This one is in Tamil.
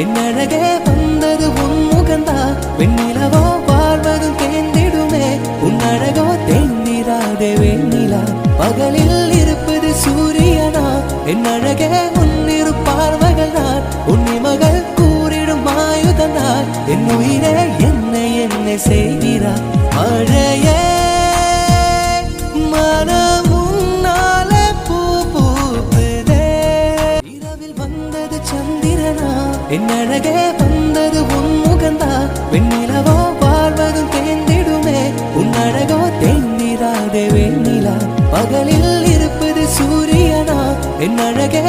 என் அழகே வந்தது உன் முகந்தா வெண்ணிலவோ வாழ்வதும் தேர்ந்திடுமே உன் அழகோ தேர்ந்திராதே வெண்ணிலா பகலில் இருப்பது சூரியனா என் அழகே உன்னிரு பார்வைகள் நான் உன்னிமகள் கூறிடும் ஆயுதனார் என் உயிரே என்னை செய்கிறார் மழையே மனம் உன்னாலே பூ பூக்குதே இரவில் வந்தது சந்திரனா என் அழகே வந்தது உன் முகந்தா வெண்ணிலவோ வாழ்வதும் தேர்ந்திடுமே உன் அழகோ தேர்ந்திராதே வெண்ணிலா பகலில் இருப்பது சூரியனா என் அழகே